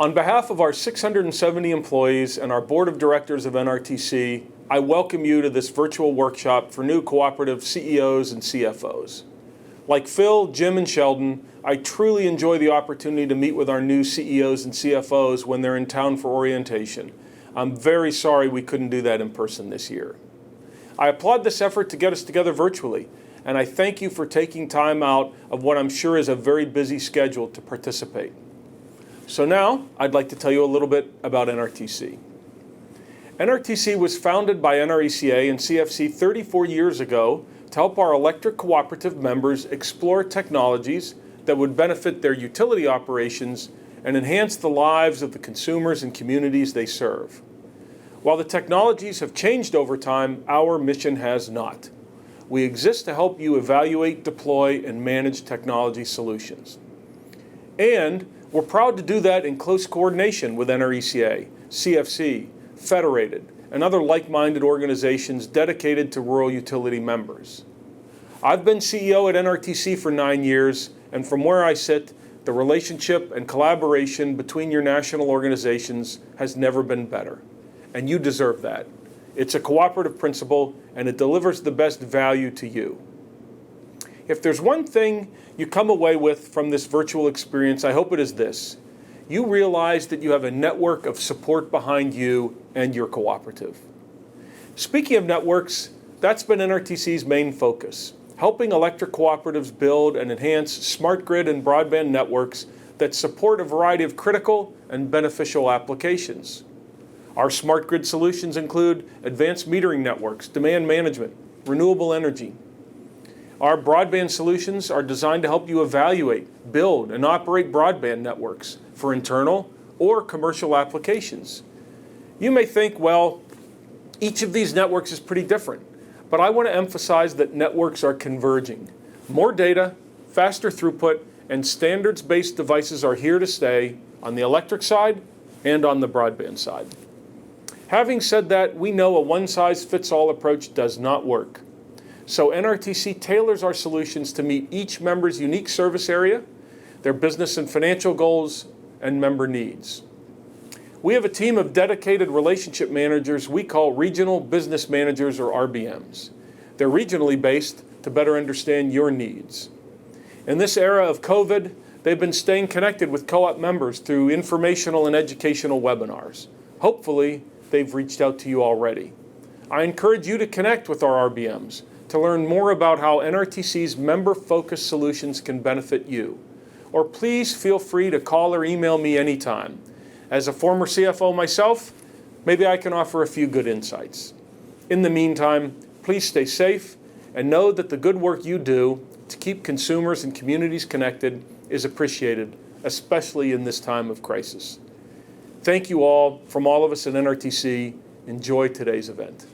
On behalf of our 670 employees and our board of directors of NRTC, I welcome you to this virtual workshop for new Cooperative CEOs and CFOs. Like Phil, Jim, and Sheldon, I truly enjoy the opportunity to meet with our new CEOs and CFOs when they're in town for orientation. I'm very sorry we couldn't do that in person this year. I applaud this effort to get us together virtually, and I thank you for taking time out of what I'm sure is a very busy schedule to participate. So now, I'd like to tell you a little bit about NRTC. NRTC was founded by NRECA and CFC 34 years ago to help our electric cooperative members explore technologies that would benefit their utility operations and enhance the lives of the consumers and communities they serve. While the technologies have changed over time, our mission has not. We exist to help you evaluate, deploy, and manage technology solutions. And we're proud to do that in close coordination with NRECA, CFC, Federated, and other like-minded organizations dedicated to rural utility members. I've been CEO at NRTC for 9 years, and from where I sit, the relationship and collaboration between your national organizations has never been better. And you deserve that. It's a cooperative principle, and it delivers the best value to you. If there's one thing you come away with from this virtual experience, I hope it is this. You realize that you have a network of support behind you and your cooperative. Speaking of networks, that's been NRTC's main focus, helping electric cooperatives build and enhance smart grid and broadband networks that support a variety of critical and beneficial applications. Our smart grid solutions include advanced metering networks, demand management, renewable energy. Our broadband solutions are designed to help you evaluate, build, and operate broadband networks for internal or commercial applications. You may think, well, each of these networks is pretty different, but I want to emphasize that networks are converging. More data, faster throughput, and standards-based devices are here to stay on the electric side and on the broadband side. Having said that, we know a one-size-fits-all approach does not work. So NRTC tailors our solutions to meet each member's unique service area, their business and financial goals, and member needs. We have a team of dedicated relationship managers we call Regional Business Managers, or RBMs. They're regionally based to better understand your needs. In this era of COVID, they've been staying connected with co-op members through informational and educational webinars. Hopefully, they've reached out to you already. I encourage you to connect with our RBMs to learn more about how NRTC's member-focused solutions can benefit you. Or please feel free to call or email me anytime. As a former CFO myself, maybe I can offer a few good insights. In the meantime, please stay safe and know that the good work you do to keep consumers and communities connected is appreciated, especially in this time of crisis. Thank you all. From all of us at NRTC, enjoy today's event.